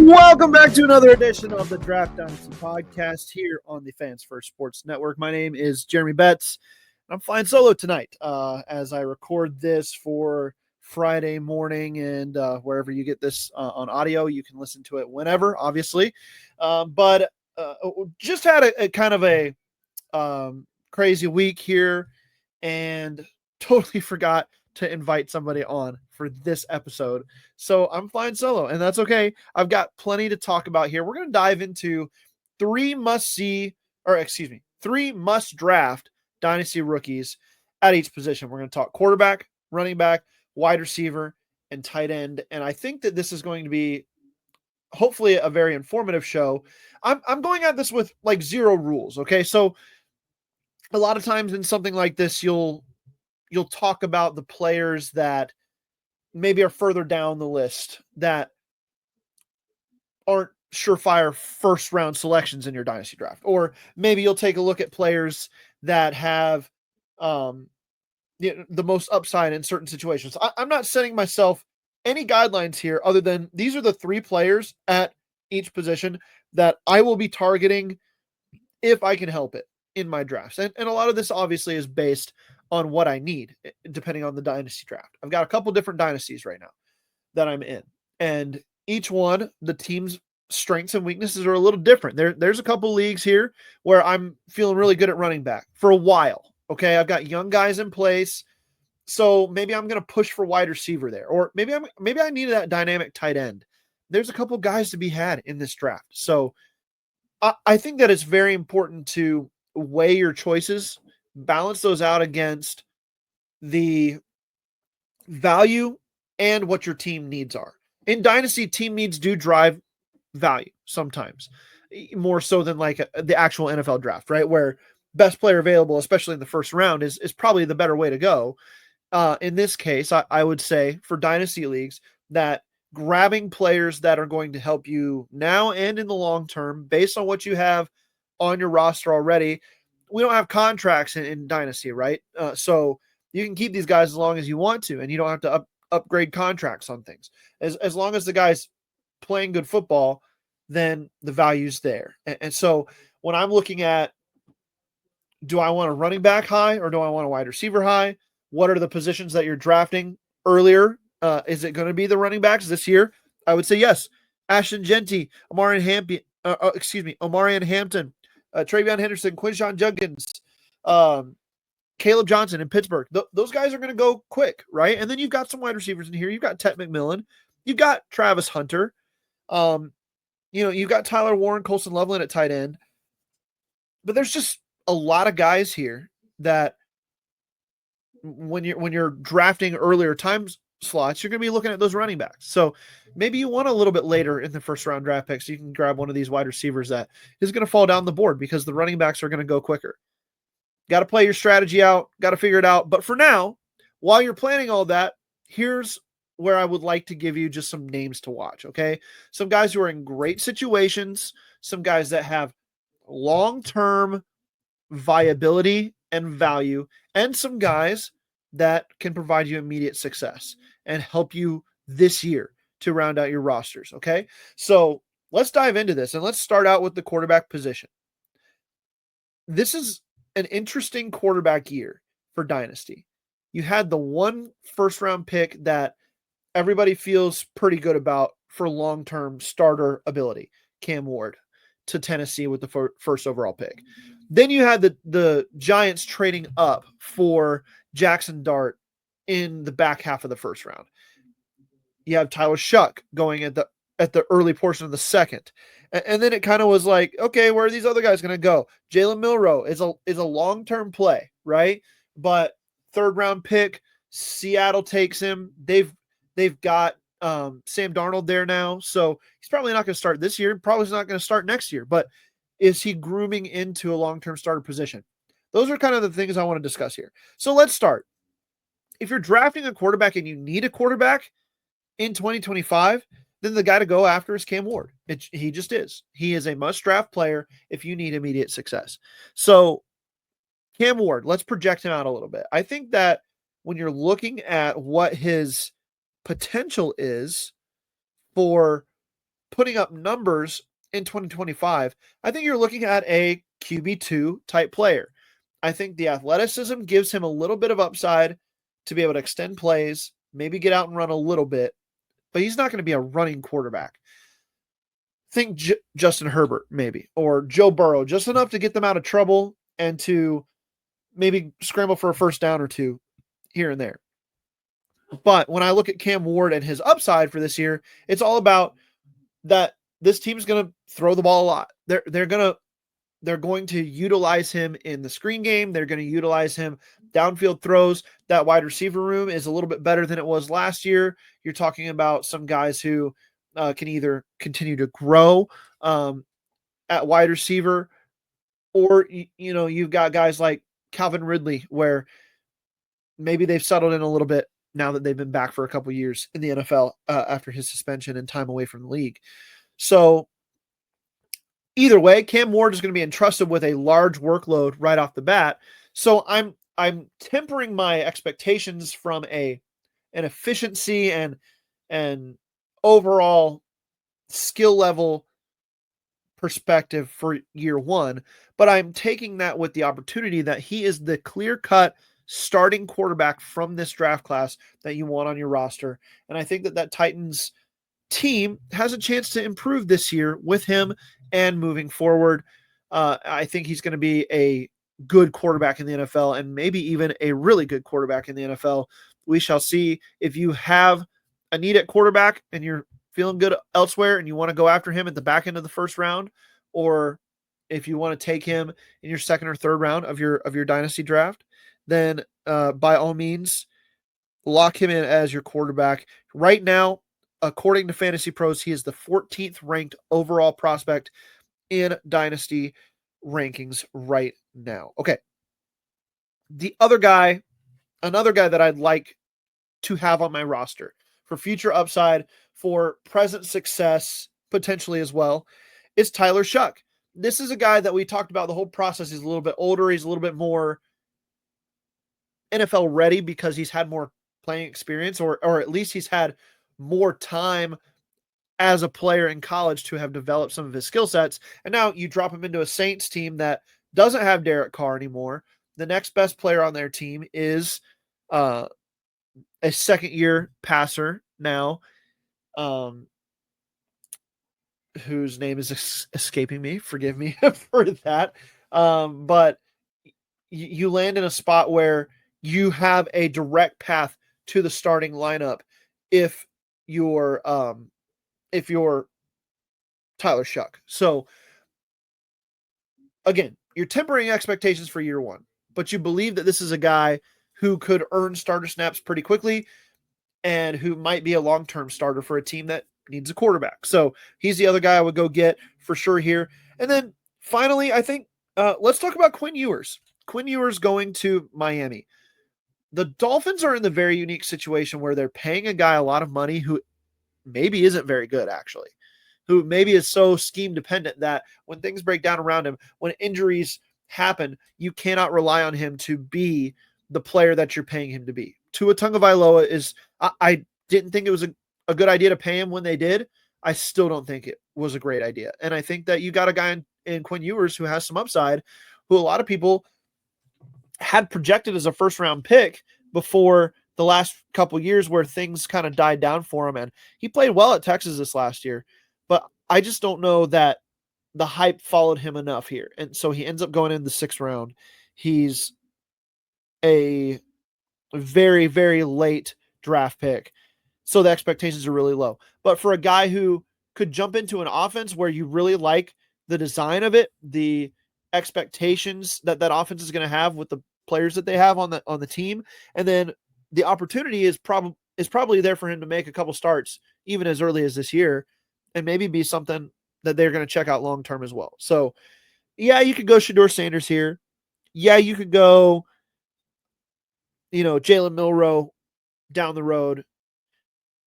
Welcome back to another edition of the Draft Dynasty podcast here on the Fans First Sports Network. My name is Jeremy Betts. I'm flying solo tonight as I record this for Friday morning, and wherever you get this on audio, you can listen to it whenever, obviously. But just had a kind of a crazy week here and totally forgot to invite somebody on for this episode. So I'm flying solo, and that's okay. I've got plenty to talk about here. We're going to dive into three must draft dynasty rookies at each position. We're going to talk quarterback, running back, wide receiver, and tight end. And I think that this is going to be hopefully a very informative show. I'm going at this with like zero rules. Okay. So a lot of times in something like this, you'll talk about the players that maybe are further down the list that aren't surefire first round selections in your dynasty draft. Or maybe you'll take a look at players that have the most upside in certain situations. I'm not setting myself any guidelines here other than these are the three players at each position that I will be targeting if I can help it in my drafts. And a lot of this obviously is based on what I need, depending on the dynasty draft. I've got a couple different dynasties right now that I'm in, and each one, the team's strengths and weaknesses are a little different. There's a couple leagues here where I'm feeling really good at running back for a while. Okay, I've got young guys in place, so maybe I'm going to push for wide receiver there, or maybe I need that dynamic tight end. There's a couple guys to be had in this draft, so I think that it's very important to weigh your choices, balance those out against the value and what your team needs are. In Dynasty, team needs do drive value sometimes, more so than like the actual NFL draft, right? Where best player available, especially in the first round, is probably the better way to go. In this case, I would say for Dynasty leagues that grabbing players that are going to help you now and in the long term based on what you have on your roster already. We don't have contracts in Dynasty, right? So you can keep these guys as long as you want to, and you don't have to upgrade contracts on things. As long as the guy's playing good football, then the value's there. And so when I'm looking at, do I want a running back high or do I want a wide receiver high? What are the positions that you're drafting earlier? Is it going to be the running backs this year? I would say yes. Ashton Genty, Omarion Hampton, Travion Henderson, Quinshon Judkins, Caleb Johnson in Pittsburgh. Those guys are going to go quick, right? And then you've got some wide receivers in here. You've got Ted McMillan. You've got Travis Hunter. You've got Tyler Warren, Colson Loveland at tight end. But there's just a lot of guys here that when you're drafting earlier times slots, you're going to be looking at those running backs. So maybe you want a little bit later in the first round draft picks. So you can grab one of these wide receivers that is going to fall down the board because the running backs are going to go quicker. Got to play your strategy out, got to figure it out. But for now, while you're planning all that, here's where I would like to give you just some names to watch. Okay. Some guys who are in great situations, some guys that have long-term viability and value, and some guys that can provide you immediate success and help you this year to round out your rosters. Okay. So let's dive into this and let's start out with the quarterback position. This is an interesting quarterback year for Dynasty. You had the one first round pick that everybody feels pretty good about for long-term starter ability, Cam Ward to Tennessee with the first overall pick. Then you had the Giants trading up for Jackson Dart in the back half of the first round. You have Tyler Shuck going at the early portion of the second. And then it kind of was like, okay, where are these other guys going to go? Jalen Milroe is a long-term play, right? But third round pick, Seattle takes him. They've got Sam Darnold there now. So he's probably not going to start this year. Probably not going to start next year. But is he grooming into a long-term starter position? Those are kind of the things I want to discuss here. So let's start. If you're drafting a quarterback and you need a quarterback in 2025, then the guy to go after is Cam Ward. He just is. He is a must-draft player if you need immediate success. So Cam Ward, let's project him out a little bit. I think that when you're looking at what his potential is for putting up numbers in 2025, I think you're looking at a QB2 type player. I think the athleticism gives him a little bit of upside to be able to extend plays, maybe get out and run a little bit, but he's not going to be a running quarterback. Think Justin Herbert, maybe, or Joe Burrow, just enough to get them out of trouble and to maybe scramble for a first down or two here and there. But when I look at Cam Ward and his upside for this year, it's all about that this team is going to throw the ball a lot. They're going to utilize him in the screen game. They're going to utilize him downfield throws. That wide receiver room is a little bit better than it was last year. You're talking about some guys who can either continue to grow at wide receiver, or you've got guys like Calvin Ridley, where maybe they've settled in a little bit now that they've been back for a couple years in the NFL after his suspension and time away from the league. So either way, Cam Ward is going to be entrusted with a large workload right off the bat. So I'm tempering my expectations from an efficiency and overall skill level perspective for year one, but I'm taking that with the opportunity that he is the clear-cut starting quarterback from this draft class that you want on your roster. And I think that Titans team has a chance to improve this year with him and moving forward. I think he's going to be a good quarterback in the NFL and maybe even a really good quarterback in the NFL. We shall see. If you have a need at quarterback and you're feeling good elsewhere and you want to go after him at the back end of the first round, or if you want to take him in your second or third round of your dynasty draft, then by all means, lock him in as your quarterback. Right now, according to Fantasy Pros, he is the 14th ranked overall prospect in dynasty rankings right now. Okay. Another guy that I'd like to have on my roster for future upside, for present success, potentially as well, is Tyler Shuck. This is a guy that we talked about the whole process. He's a little bit older. He's a little bit more NFL ready because he's had more playing experience, or at least he's had more time as a player in college to have developed some of his skill sets. And now you drop him into a Saints team that doesn't have Derek Carr anymore. The next best player on their team is a second-year passer now, whose name is escaping me. Forgive me for that. But you land in a spot where you have a direct path to the starting lineup if you're Tyler Shuck. So again, you're tempering expectations for year one, but you believe that this is a guy who could earn starter snaps pretty quickly and who might be a long-term starter for a team that needs a quarterback. So he's the other guy I would go get for sure here. And then finally, I think let's talk about Quinn Ewers. Quinn Ewers going to Miami. The Dolphins are in the very unique situation where they're paying a guy a lot of money who maybe isn't very good, actually, who maybe is so scheme dependent that when things break down around him, when injuries happen, you cannot rely on him to be the player that you're paying him to be. Tua Tagovailoa is, I didn't think it was a good idea to pay him when they did. I still don't think it was a great idea. And I think that you got a guy in Quinn Ewers who has some upside, who a lot of people had projected as a first round pick before the last couple years where things kind of died down for him. And he played well at Texas this last year, but I just don't know that the hype followed him enough here. And so he ends up going in the 6th round. He's a very, very late draft pick. So the expectations are really low. But for a guy who could jump into an offense where you really like the design of it, the expectations that offense is going to have with the players that they have on the team, and then the opportunity is probably there for him to make a couple starts even as early as this year, and maybe be something that they're going to check out long term as well. So yeah, you could go Shedeur Sanders here. Yeah, you could go, Jalen Milroe down the road.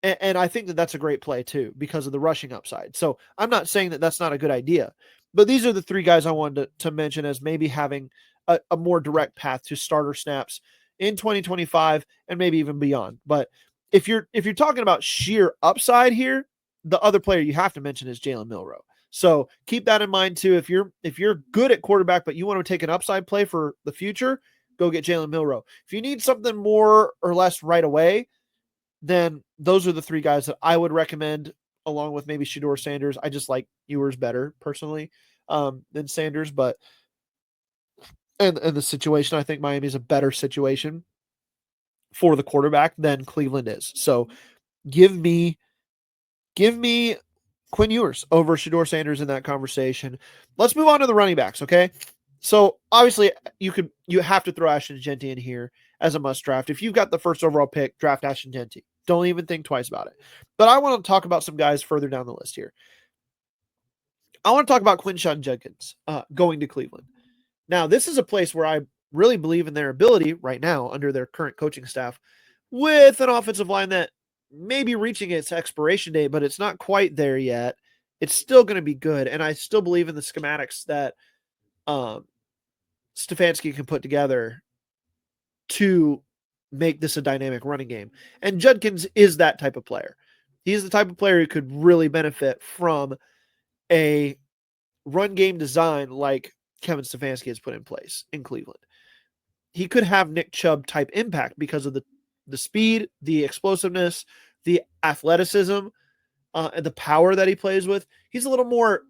And I think that that's a great play too, because of the rushing upside. So I'm not saying that that's not a good idea, but these are the 3 guys I wanted to mention as maybe having a more direct path to starter snaps in 2025 and maybe even beyond. But if you're talking about sheer upside here, the other player you have to mention is Jalen Milroe. So keep that in mind too. If you're good at quarterback, but you want to take an upside play for the future, go get Jalen Milroe. If you need something more or less right away, then those are the three guys that I would recommend, along with maybe Shedeur Sanders. I just like Ewers better personally than Sanders, but in the situation, I think Miami is a better situation for the quarterback than Cleveland is. So give me Quinn Ewers over Shedeur Sanders in that conversation. Let's move on to the running backs, okay? So obviously you have to throw Ashton Jeanty in here as a must draft. If you've got the first overall pick, draft Ashton Jeanty. Don't even think twice about it. But I want to talk about some guys further down the list here. I want to talk about Quinshon Judkins going to Cleveland. Now, this is a place where I really believe in their ability right now under their current coaching staff with an offensive line that may be reaching its expiration date, but it's not quite there yet. It's still going to be good. And I still believe in the schematics that Stefanski can put together to make this a dynamic running game. And Judkins is that type of player. He's the type of player who could really benefit from a run game design like Kevin Stefanski has put in place in Cleveland. He could have Nick Chubb type impact because of the speed, the explosiveness, the athleticism, and the power that he plays with. He's a little more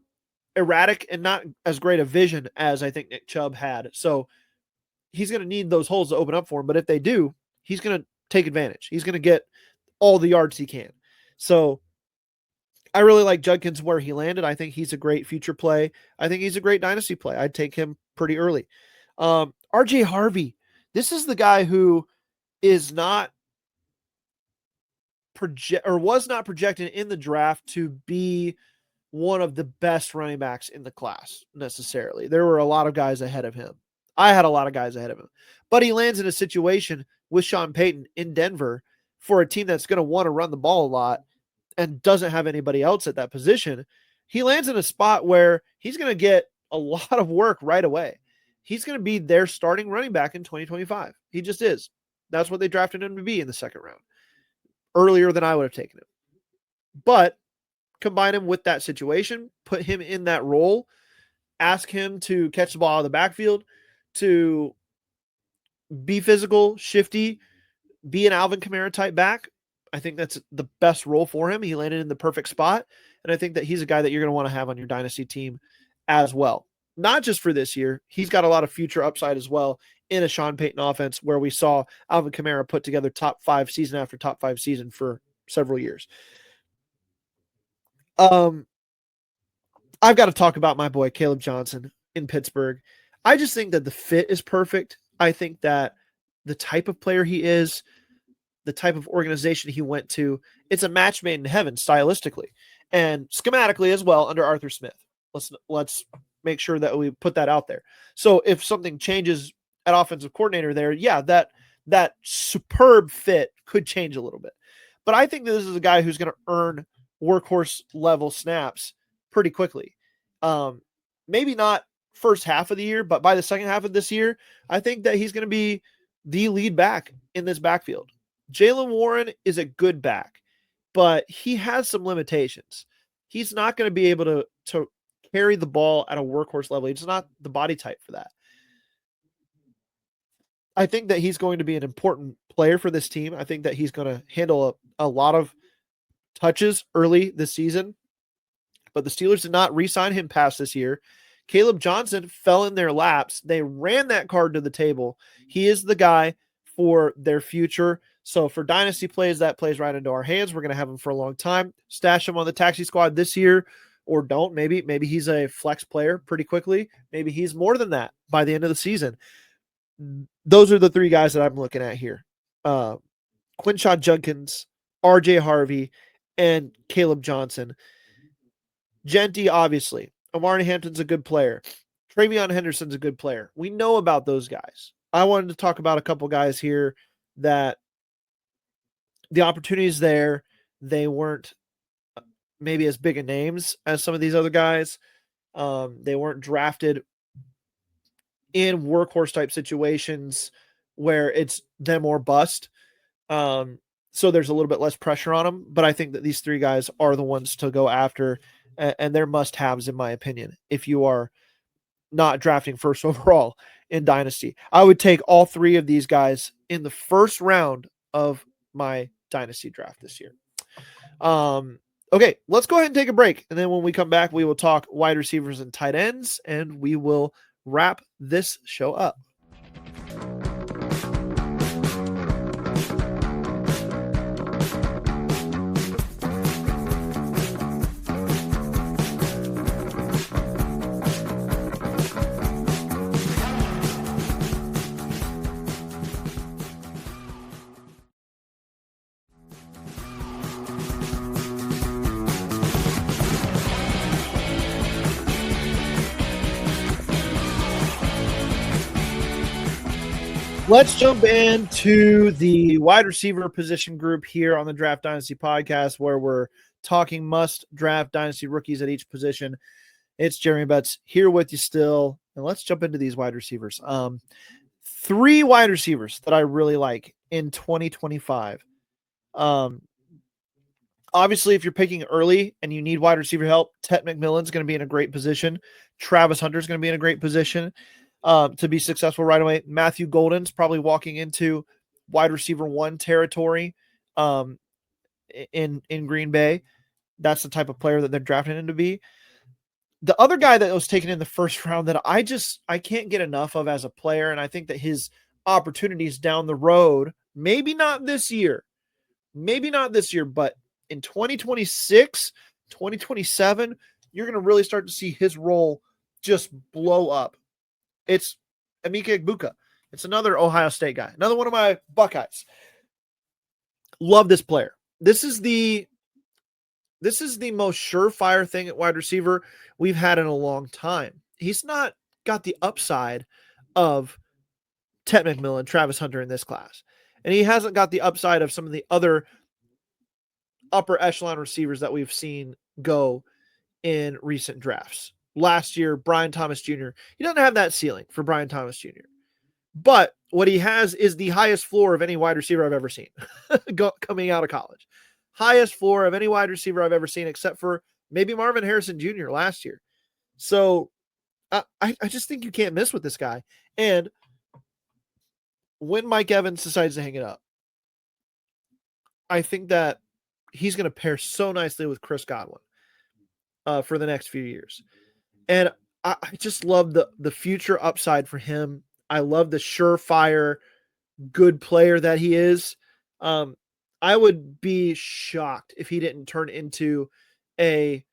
erratic and not as great a vision as I think Nick Chubb had. So he's going to need those holes to open up for him. But if they do, he's going to take advantage. He's going to get all the yards he can. So I really like Judkins where he landed. I think he's a great future play. I think he's a great dynasty play. I'd take him pretty early. RJ Harvey. This is the guy who is not was not projected in the draft to be one of the best running backs in the class necessarily. There were a lot of guys ahead of him. I had a lot of guys ahead of him. But he lands in a situation with Sean Payton in Denver for a team that's going to want to run the ball a lot and doesn't have anybody else at that position. He lands in a spot where he's going to get a lot of work right away. He's going to be their starting running back in 2025. He just is. That's what they drafted him to be in the second round. Earlier than I would have taken him. But combine him with that situation, put him in that role, ask him to catch the ball out of the backfield, to be physical, shifty, be an Alvin Kamara type back. I think that's the best role for him. He landed in the perfect spot. And I think that he's a guy that you're going to want to have on your dynasty team as well. Not just for this year. He's got a lot of future upside as well in a Sean Payton offense where we saw Alvin Kamara put together top 5 season after top 5 season for several years. I've got to talk about my boy Caleb Johnson in Pittsburgh. I just think that the fit is perfect. I think that the type of player he is, the type of organization he went to, it's a match made in heaven stylistically and schematically as well under Arthur Smith. Let's make sure that we put that out there. So if something changes at offensive coordinator there, yeah, that superb fit could change a little bit. But I think that this is a guy who's going to earn workhorse level snaps pretty quickly. Maybe not first half of the year, but by the second half of this year, I think that he's going to be the lead back in this backfield. Jaylen Warren is a good back, but he has some limitations. He's not going to be able to carry the ball at a workhorse level. He's not the body type for that. I think that he's going to be an important player for this team. I think that he's going to handle a lot of touches early this season, but the Steelers did not re-sign him past this year. Caleb Johnson fell in their laps. They ran that card to the table. He is the guy for their future. So for dynasty plays, that plays right into our hands. We're going to have him for a long time. Stash him on the taxi squad this year or don't. Maybe he's a flex player pretty quickly. Maybe he's more than that by the end of the season. Those are the three guys that I'm looking at here. Quinshon Judkins, RJ Harvey, and Caleb Johnson. Jeanty, obviously. Omari Hampton's a good player. Travion Henderson's a good player. We know about those guys. I wanted to talk about a couple guys here that the opportunities there, they weren't maybe as big a names as some of these other guys. They weren't drafted in workhorse type situations where it's them or bust. So there's a little bit less pressure on them. But I think that these three guys are the ones to go after, and they're must-haves in my opinion. If you are not drafting first overall in Dynasty, I would take all three of these guys in the first round of my Dynasty draft this year. Okay, let's go ahead and take a break. And then when we come back, we will talk wide receivers and tight ends, and we will wrap this show up. Let's jump into the wide receiver position group here on the Draft Dynasty podcast, where we're talking must draft Dynasty rookies at each position. It's Jeremy Betts here with you still, and let's jump into these wide receivers. Three wide receivers that I really like in 2025. Obviously, if you're picking early and you need wide receiver help, Tet McMillan's going to be in a great position. Travis Hunter's going to be in a great position to be successful right away. Matthew Golden's probably walking into wide receiver 1 territory in Green Bay. That's the type of player that they're drafting him to be. The other guy that was taken in the first round that I can't get enough of as a player, and I think that his opportunities down the road, maybe not this year, but in 2026, 2027, you're going to really start to see his role just blow up. It's Emeka Egbuka. It's another Ohio State guy, another one of my Buckeyes. Love this player. This is the most surefire thing at wide receiver we've had in a long time. He's not got the upside of Tet McMillan, Travis Hunter in this class. And he hasn't got the upside of some of the other upper echelon receivers that we've seen go in recent drafts. Last year, Brian Thomas Jr., he doesn't have that ceiling for Brian Thomas Jr. But what he has is the highest floor of any wide receiver I've ever seen coming out of college. Highest floor of any wide receiver I've ever seen, except for maybe Marvin Harrison Jr. last year. So I just think you can't miss with this guy. And when Mike Evans decides to hang it up, I think that he's going to pair so nicely with Chris Godwin for the next few years. And I just love the future upside for him. I love the surefire good player that he is. I would be shocked if he didn't turn into a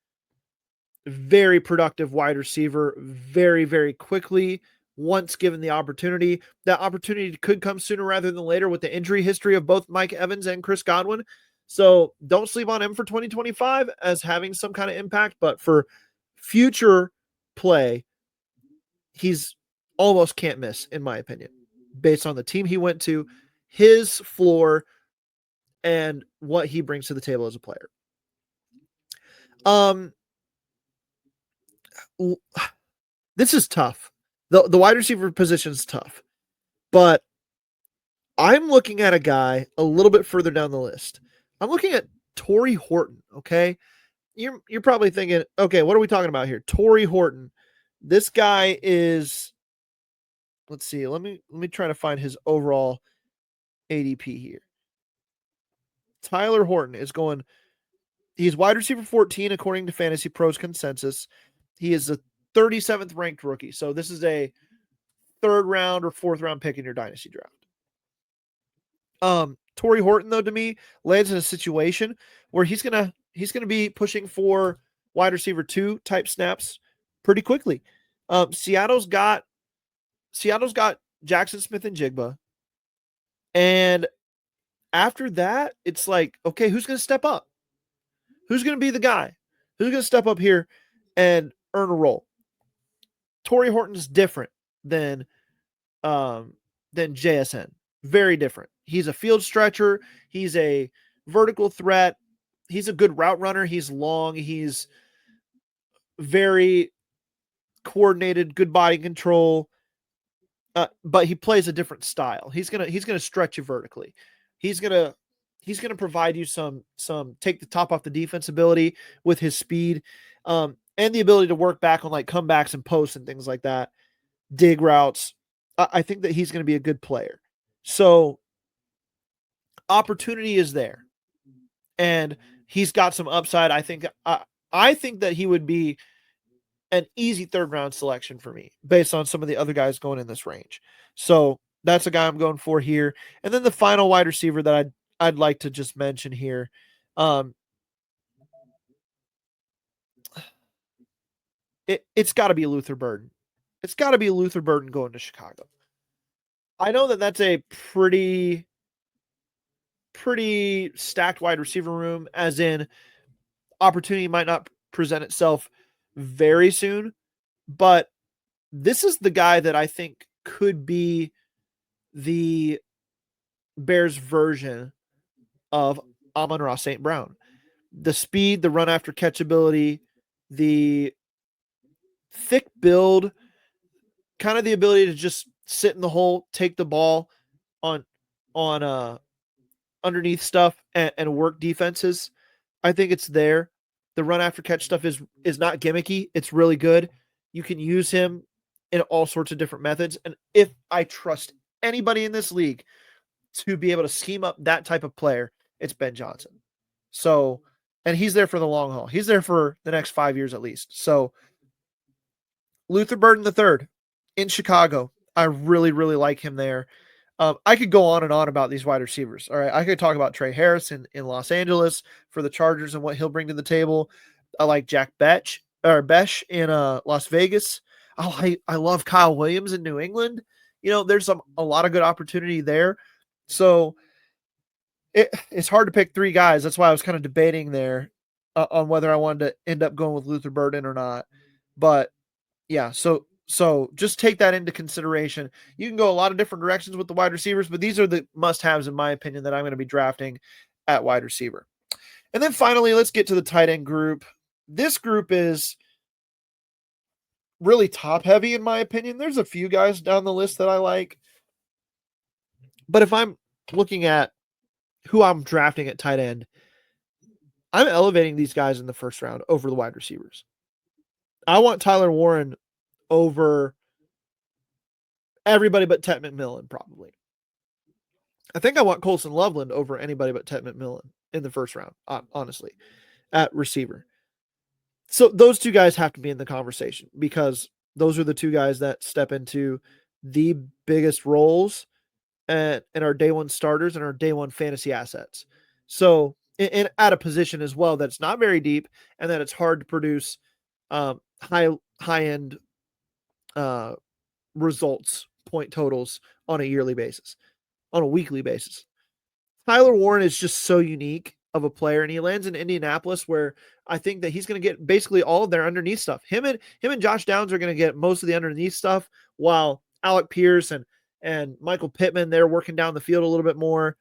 very productive wide receiver very, very quickly once given the opportunity. That opportunity could come sooner rather than later with the injury history of both Mike Evans and Chris Godwin. So don't sleep on him for 2025 as having some kind of impact, but for future play, he's almost can't miss, in my opinion, based on the team he went to, his floor, and what he brings to the table as a player. This is tough. The wide receiver position is tough, but I'm looking at a guy a little bit further down the list. I'm looking at Torrey Horton. Okay. You're probably thinking, okay, what are we talking about here? Torrey Horton. This guy is, let's see, let me try to find his overall ADP here. Tyler Horton is going, he's wide receiver 14 according to Fantasy Pros consensus. He is a 37th ranked rookie. So this is a 3rd round or 4th round pick in your dynasty draft. Torrey Horton, though, to me, lands in a situation where he's gonna be pushing for wide receiver 2 type snaps pretty quickly. Seattle's got Jackson Smith and Jigba, and after that, it's like, okay, who's gonna step up? Who's gonna be the guy? Who's gonna step up here and earn a role? Torrey Horton's different than JSN. Very different. He's a field stretcher. He's a vertical threat. He's a good route runner. He's long. He's very coordinated, good body control. But he plays a different style. He's gonna stretch you vertically. He's gonna He's going to provide you some take the top off the defense ability with his speed, and the ability to work back on like comebacks and posts and things like that, dig routes. I think that he's going to be a good player. So opportunity is there, and he's got some upside. I think that he would be an easy third round selection for me based on some of the other guys going in this range. So that's a guy I'm going for here. And then the final wide receiver that I'd like to just mention here. It's got to be Luther Burden. It's got to be Luther Burden going to Chicago. I know that that's a pretty stacked wide receiver room, as in opportunity might not present itself very soon, but this is the guy that I think could be the Bears version of Amon-Ra St. Brown. The speed, the run after catch ability, the thick build, kind of the ability to just sit in the hole, take the ball on underneath stuff and work defenses. I think it's there. The run after catch stuff is not gimmicky. It's really good. You can use him in all sorts of different methods. And if I trust anybody in this league to be able to scheme up that type of player, it's Ben Johnson. So, and he's there for the long haul. He's there for the next 5 years at least. So Luther Burden III in Chicago. I really, really like him there. I could go on and on about these wide receivers. All right. I could talk about Trey Harris in Los Angeles for the Chargers and what he'll bring to the table. I like Jack Besh in Las Vegas. I love Kyle Williams in New England. You know, there's a lot of good opportunity there. So it's hard to pick three guys. That's why I was kind of debating there on whether I wanted to end up going with Luther Burden or not. But yeah, so just take that into consideration. You can go a lot of different directions with the wide receivers, but these are the must-haves, in my opinion, that I'm going to be drafting at wide receiver. And then finally, let's get to the tight end group. This group is really top-heavy, in my opinion. There's a few guys down the list that I like. But if I'm looking at who I'm drafting at tight end, I'm elevating these guys in the first round over the wide receivers. I want Tyler Warren over everybody but Tet McMillan, probably. I think I want Colson Loveland over anybody but Tet McMillan in the first round, honestly, at receiver. So those two guys have to be in the conversation because those are the two guys that step into the biggest roles and our day one starters and our day one fantasy assets. So, and at a position as well that's not very deep and that it's hard to produce high end results, point totals on a yearly basis, on a weekly basis. Tyler Warren is just so unique of a player, and he lands in Indianapolis, where I think that he's going to get basically all of their underneath stuff. Him and Josh Downs are going to get most of the underneath stuff, while Alec Pierce and Michael Pittman, they're working down the field a little bit more.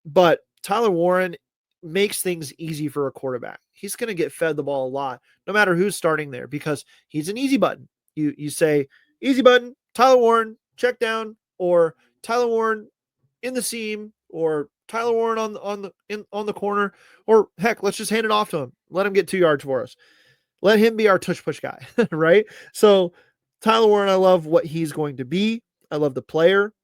But Tyler Warren makes things easy for a quarterback. He's going to get fed the ball a lot, no matter who's starting there, because he's an easy button. You say easy button, Tyler Warren, check down, or Tyler Warren in the seam, or Tyler Warren on the corner, or heck, let's just hand it off to him. Let him get 2 yards for us. Let him be our tush push guy, right? So Tyler Warren, I love what he's going to be. I love the player.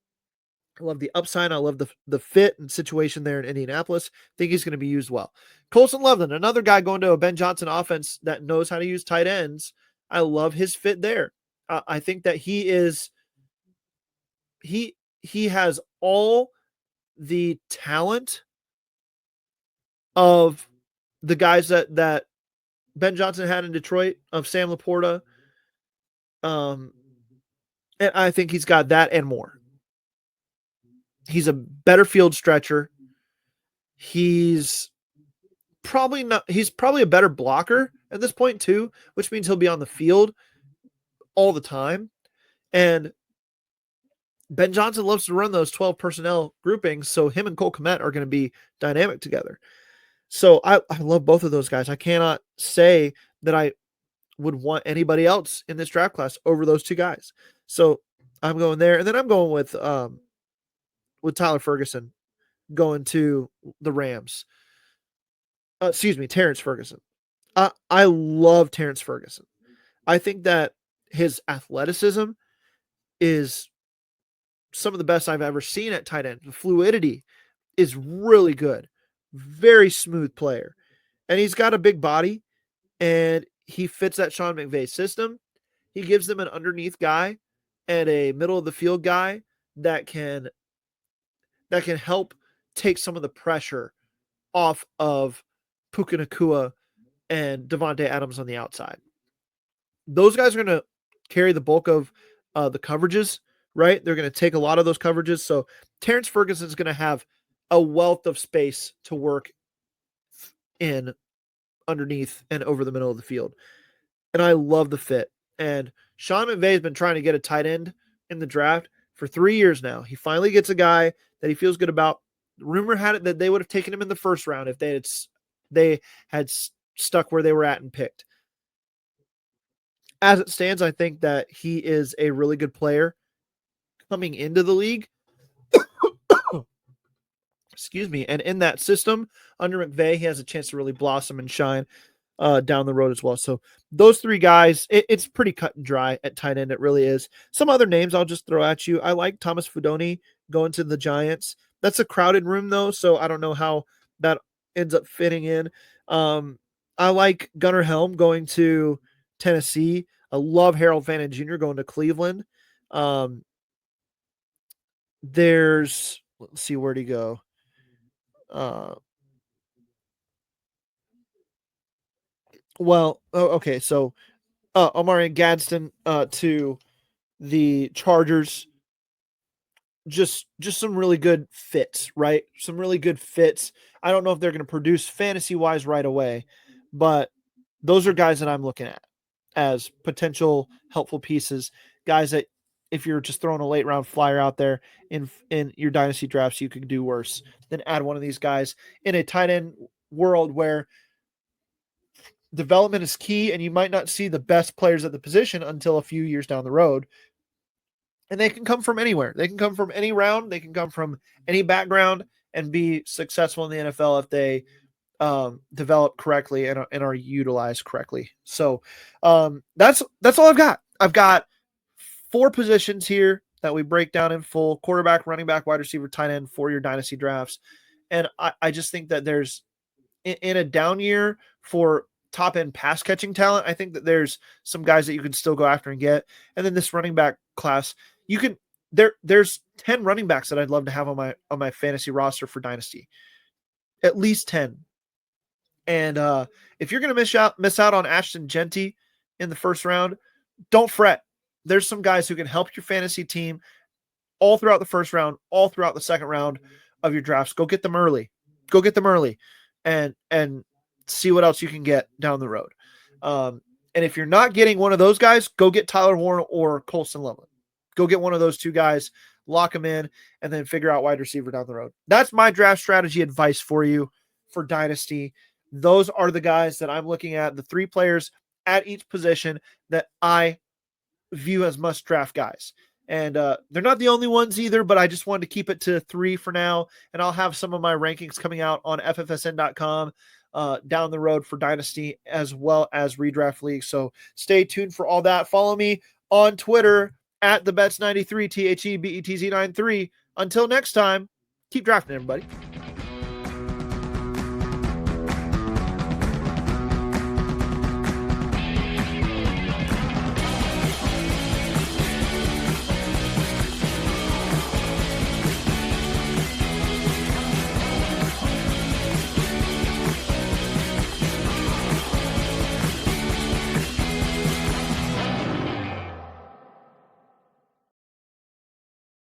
I love the upside. I love the fit and situation there in Indianapolis. I think he's going to be used well. Colson Loveland, another guy going to a Ben Johnson offense that knows how to use tight ends. I love his fit there. I think that he has all the talent of the guys that Ben Johnson had in Detroit, of Sam Laporta. And I think he's got that and more. He's a better field stretcher. He's probably a better blocker at this point too, which means he'll be on the field all the time. And Ben Johnson loves to run those 12 personnel groupings, so him and Cole Kmet are going to be dynamic together. So I love both of those guys. I cannot say that I would want anybody else in this draft class over those two guys. So I'm going there. And then I'm going with Tyler Ferguson going to the Rams. Terrence Ferguson. I love Terrence Ferguson. I think that his athleticism is some of the best I've ever seen at tight end. The fluidity is really good. Very smooth player. And he's got a big body, and he fits that Sean McVay system. He gives them an underneath guy and a middle of the field guy that can help take some of the pressure off of Puka Nacua and Devontae Adams on the outside. Those guys are going to carry the bulk of the coverages, right? They're going to take a lot of those coverages. So Terrence Ferguson is going to have a wealth of space to work in underneath and over the middle of the field. And I love the fit. And Sean McVay has been trying to get a tight end in the draft for 3 years now. He finally gets a guy that he feels good about. Rumor had it that they would have taken him in the first round if they had stuck where they were at and picked. As it stands, I think that he is a really good player coming into the league. Excuse me. And in that system under McVay, he has a chance to really blossom and shine down the road as well. So those three guys, it's pretty cut and dry at tight end. It really is. Some other names I'll just throw at you. I like Thomas Fudoni going to the Giants. That's a crowded room though, so I don't know how that ends up fitting in. I like Gunnar Helm going to Tennessee. I love Harold Fannin Jr. going to Cleveland. Let's see, where'd he go? Okay, so Omari Gadsden to the Chargers. Just some really good fits, right? Some really good fits. I don't know if they're going to produce fantasy-wise right away, but those are guys that I'm looking at as potential helpful pieces. Guys that if you're just throwing a late-round flyer out there in your dynasty drafts, you could do worse than add one of these guys in a tight end world where development is key, and you might not see the best players at the position until a few years down the road. And they can come from anywhere. They can come from any round. They can come from any background and be successful in the NFL if they develop correctly and are utilized correctly. So that's all I've got. I've got 4 positions here that we break down in full: quarterback, running back, wide receiver, tight end for your dynasty drafts. And I just think that there's in a down year for top end pass catching talent, I think that there's some guys that you can still go after and get. And then this running back class, you can there's 10 running backs that I'd love to have on my fantasy roster for dynasty. At least 10. And if you're going to miss out on Ashton Genty in the first round, don't fret. There's some guys who can help your fantasy team all throughout the first round, all throughout the second round of your drafts. Go get them early. And see what else you can get down the road. And if you're not getting one of those guys, go get Tyler Warren or Colson Loveland. Go get one of those 2 guys, lock them in, and then figure out wide receiver down the road. That's my draft strategy advice for you for Dynasty. Those are the guys that I'm looking at, the 3 players at each position that I view as must draft guys. And they're not the only ones either, but I just wanted to keep it to 3 for now. And I'll have some of my rankings coming out on FFSN.com down the road for Dynasty as well as Redraft League. So stay tuned for all that. Follow me on Twitter at thebets93, THEBETZ93. Until next time, keep drafting, everybody.